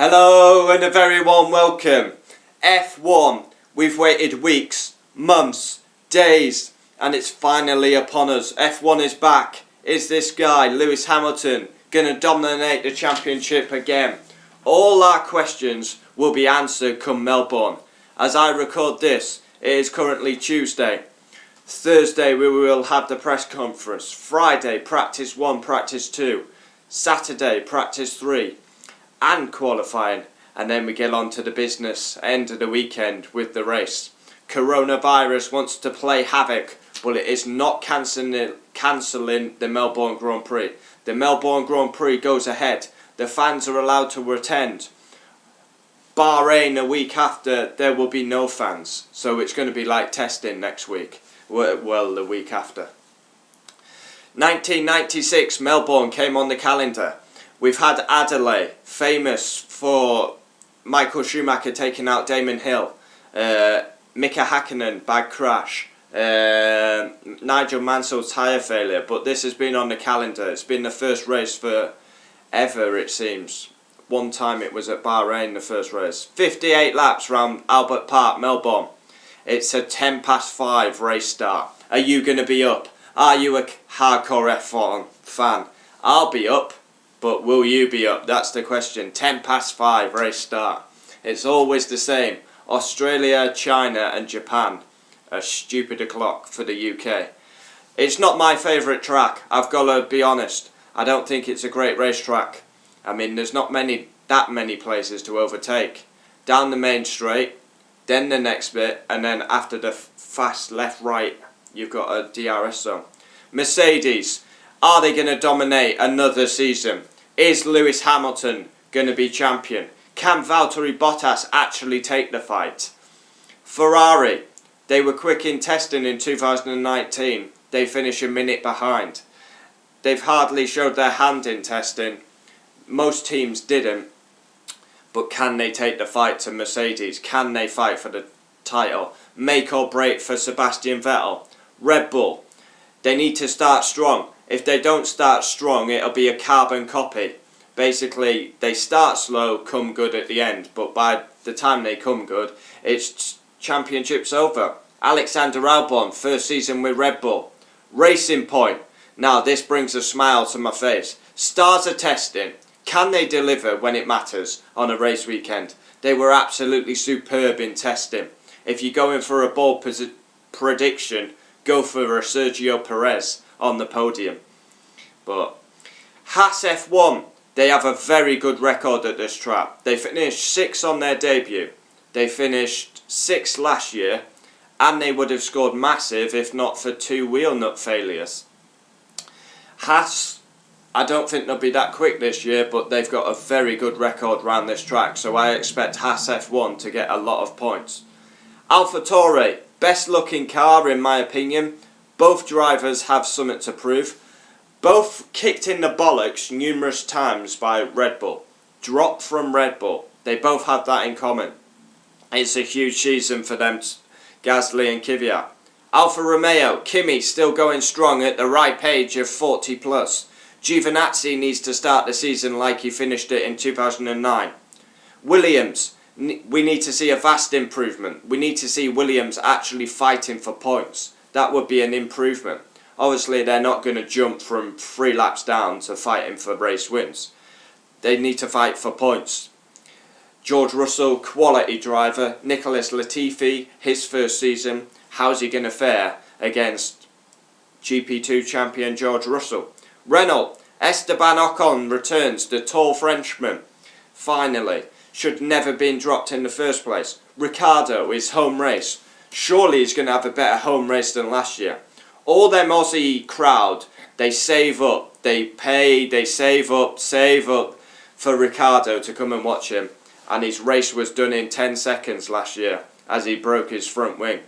Hello and a very warm welcome. F1, we've waited weeks, months, days, and it's finally upon us. F1 is back. Is this guy, Lewis Hamilton, going to dominate the championship again? All our questions will be answered come Melbourne. As I record this, it is currently Tuesday. Thursday we will have the press conference. Friday, practice 1, practice 2. Saturday, practice 3. And qualifying, and then we get on to the business end of the weekend with the race. Coronavirus wants to play havoc, but it is not cancelling the Melbourne Grand Prix. The Melbourne Grand Prix goes ahead. The fans are allowed to attend. Bahrain a week after, there will be no fans, so it's going to be like testing next week. Well, the week after. 1996, Melbourne came on the calendar. We've had Adelaide, famous for Michael Schumacher taking out Damon Hill, Mika Hakkinen, bad crash, Nigel Mansell's tyre failure, but this has been on the calendar. It's been the first race for ever, it seems. One time it was at Bahrain, the first race. 58 laps round Albert Park, Melbourne. It's a 5:10 race start. Are you going to be up? Are you a hardcore F1 fan? I'll be up. But will you be up? That's the question. 5:10 race start. It's always the same. Australia, China and Japan. A stupid o'clock for the UK. It's not my favourite track. I've got to be honest. I don't think it's a great racetrack. I mean, there's not that many places to overtake. Down the main straight, then the next bit, and then after the fast left-right, you've got a DRS zone. Mercedes. Are they going to dominate another season? Is Lewis Hamilton going to be champion? Can Valtteri Bottas actually take the fight? Ferrari, they were quick in testing in 2019. They finish a minute behind. They've hardly showed their hand in testing. Most teams didn't. But can they take the fight to Mercedes? Can they fight for the title? Make or break for Sebastian Vettel? Red Bull, they need to start strong. If they don't start strong, it'll be a carbon copy. Basically, they start slow, come good at the end, but by the time they come good, it's championship's over. Alexander Albon, first season with Red Bull. Racing Point. Now, this brings a smile to my face. Stars are testing. Can they deliver when it matters on a race weekend? They were absolutely superb in testing. If you're going for a bold prediction, go for a Sergio Perez on the podium. But Haas F1, they have a very good record at this track. They finished 6th on their debut. They finished 6th last year, and they would have scored massive if not for 2 wheel nut failures. Haas, I don't think they'll be that quick this year, but they've got a very good record around this track, so I expect Haas F1 to get a lot of points. AlphaTauri, best looking car in my opinion. Both drivers have something to prove. Both kicked in the bollocks numerous times by Red Bull. Dropped from Red Bull. They both have that in common. It's a huge season for them, Gasly and Kvyat. Alfa Romeo, Kimi still going strong at the ripe age of 40 plus. Giovinazzi needs to start the season like he finished it in 2009. Williams, we need to see a vast improvement. We need to see Williams actually fighting for points. That would be an improvement. Obviously, they're not going to jump from 3 laps down to fighting for race wins. They need to fight for points. George Russell, quality driver. Nicholas Latifi, his first season. How's he going to fare against GP2 champion George Russell? Renault, Esteban Ocon returns, the tall Frenchman. Finally, should never been dropped in the first place. Ricciardo, his home race. Surely he's going to have a better home race than last year. All them Aussie crowd, they save up, they pay, they save up for Ricciardo to come and watch him. And his race was done in 10 seconds last year as he broke his front wing.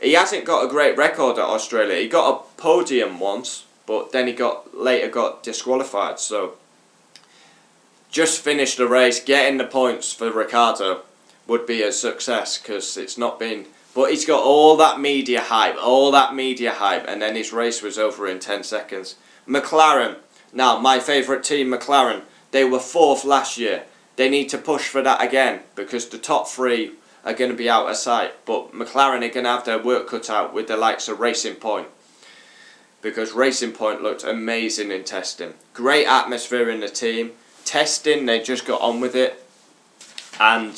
He hasn't got a great record at Australia. He got a podium once, but then he later got disqualified. So just finish the race, getting the points for Ricciardo would be a success because it's not been. But he's got all that media hype, and then his race was over in 10 seconds. McLaren, now my favourite team, McLaren, they were 4th last year. they need to push for that again, because the top three are going to be out of sight. But McLaren are going to have their work cut out with the likes of Racing Point, because Racing Point looked amazing in testing. Great atmosphere in the team. Testing, they just got on with it. And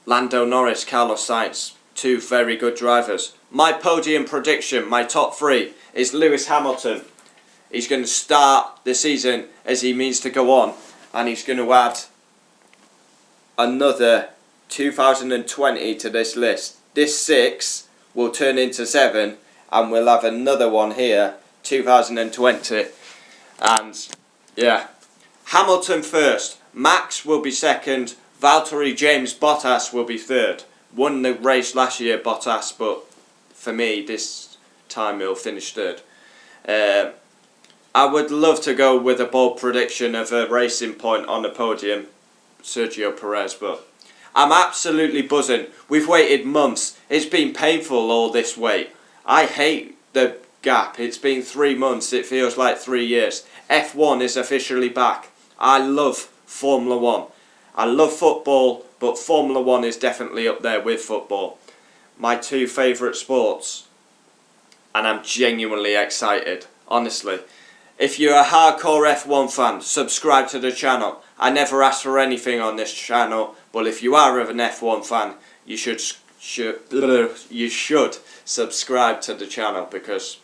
Lando Norris, Carlos Sainz, two very good drivers. My podium prediction, my top three, is Lewis Hamilton. He's going to start the season as he means to go on, and he's going to add another 2020 to this list. This 6 will turn into 7, and we'll have another one here, 2020. And yeah, Hamilton first, Max will be second, Valtteri James Bottas will be third. Won the race last year, Bottas, but for me this time he'll finish third. I would love to go with a bold prediction of a Racing Point on the podium, Sergio Perez, but I'm absolutely buzzing. We've waited months. It's been painful, all this wait. I hate the gap. It's been 3 months. It feels like 3 years. F1 is officially back. I love Formula 1. I love football, but Formula 1 is definitely up there with football. My two favourite sports. And I'm genuinely excited, honestly. If you're a hardcore F1 fan, subscribe to the channel. I never ask for anything on this channel, but if you are an F1 fan, you should subscribe to the channel, because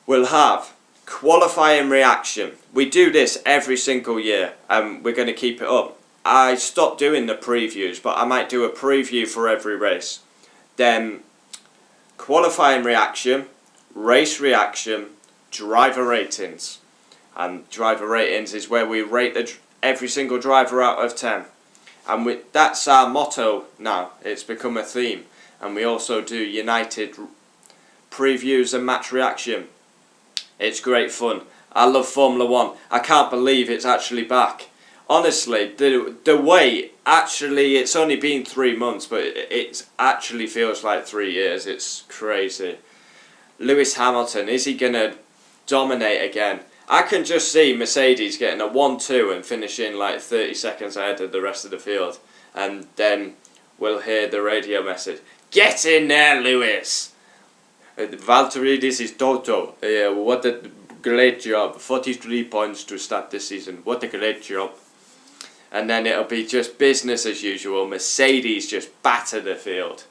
we'll have qualifying reaction. We do this every single year, and we're going to keep it up. I stopped doing the previews, but I might do a preview for every race. Then qualifying reaction, race reaction, driver ratings. And driver ratings is where we rate every single driver out of 10. And that's our motto now. It's become a theme. And we also do United previews and match reaction. It's great fun. I love Formula 1. I can't believe it's actually back. Honestly, the wait, actually, it's only been 3 months, but it actually feels like 3 years. It's crazy. Lewis Hamilton, is he going to dominate again? I can just see Mercedes getting a 1-2 and finishing like 30 seconds ahead of the rest of the field. And then we'll hear the radio message. Get in there, Lewis! Valtteri, this is Toto. What a great job. 43 points to start this season. What a great job. And then it'll be just business as usual. Mercedes just batter the field.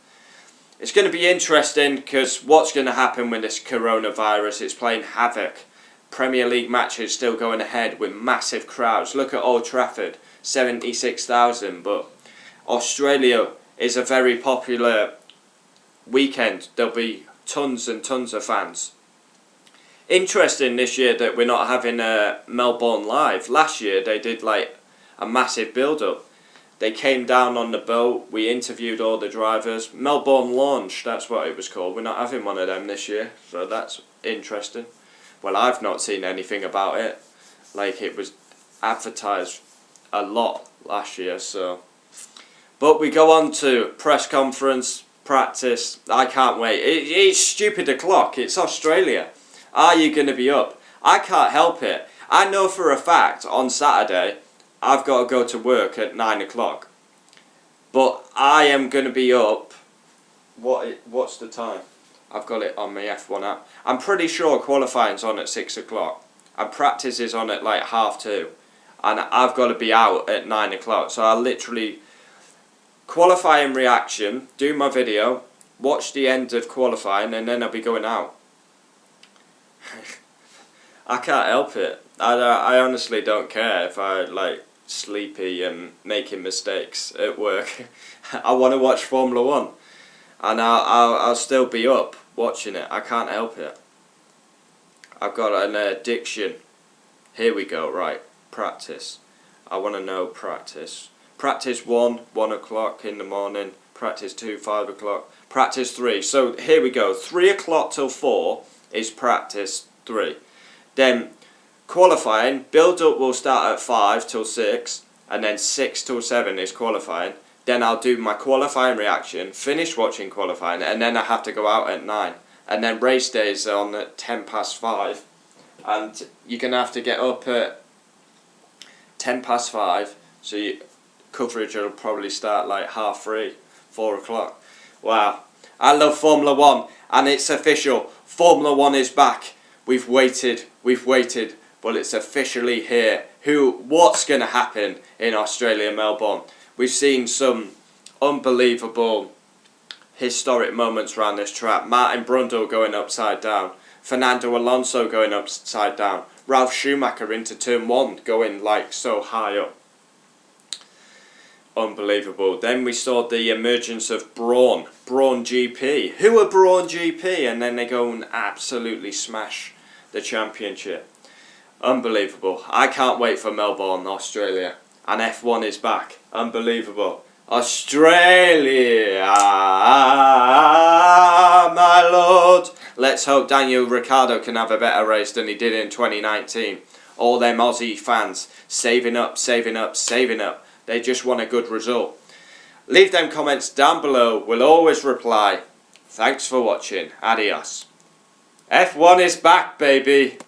It's going to be interesting, because what's going to happen with this coronavirus? It's playing havoc. Premier League matches still going ahead with massive crowds. Look at Old Trafford, 76,000. But Australia is a very popular weekend. There'll be tons and tons of fans. Interesting this year that we're not having a Melbourne Live. Last year they did like a massive build-up. They came down on the boat, we interviewed all the drivers. Melbourne Launch, that's what it was called. We're not having one of them this year, so that's interesting. Well, I've not seen anything about it. Like, it was advertised a lot last year, so. But we go on to press conference, practice. I can't wait. It's stupid o'clock. It's Australia. Are you going to be up? I can't help it. I know for a fact on Saturday I've got to go to work at 9 o'clock. But I am going to be up. What's the time? I've got it on my F1 app. I'm pretty sure qualifying's on at 6 o'clock. And practice is on at like 2:30. And I've got to be out at 9 o'clock. So I'll literally qualifying reaction, do my video, watch the end of qualifying, and then I'll be going out. I can't help it. I honestly don't care if I like sleepy and making mistakes at work. I want to watch Formula 1, and I'll still be up watching it. I can't help it. I've got an addiction. Here we go. Right, practice. I want to know practice. Practice 1, 1 o'clock in the morning. Practice 2, 5 o'clock. Practice 3. So here we go. 3 o'clock till 4 is practice 3. Then qualifying, build-up will start at 5 till 6, and then 6 till 7 is qualifying. Then I'll do my qualifying reaction, finish watching qualifying, and then I have to go out at 9. And then race days are on at 5:10, and you're going to have to get up at 5:10, So coverage will probably start like 3:30, 4 o'clock. Wow. I love Formula 1, and it's official. Formula 1 is back. We've waited, but it's officially here. What's going to happen in Australia, Melbourne? We've seen some unbelievable historic moments around this track. Martin Brundle going upside down. Fernando Alonso going upside down. Ralf Schumacher into turn 1 going like so high up. Unbelievable. Then we saw the emergence of Brawn GP. Who are Brawn GP? And then they go and absolutely smash the championship. Unbelievable. I can't wait for Melbourne, Australia. And F1 is back. Unbelievable. Australia, my lord. Let's hope Daniel Ricciardo can have a better race than he did in 2019. All them Aussie fans saving up. They just want a good result. Leave them comments down below. We'll always reply. Thanks for watching. Adios. F1 is back, baby.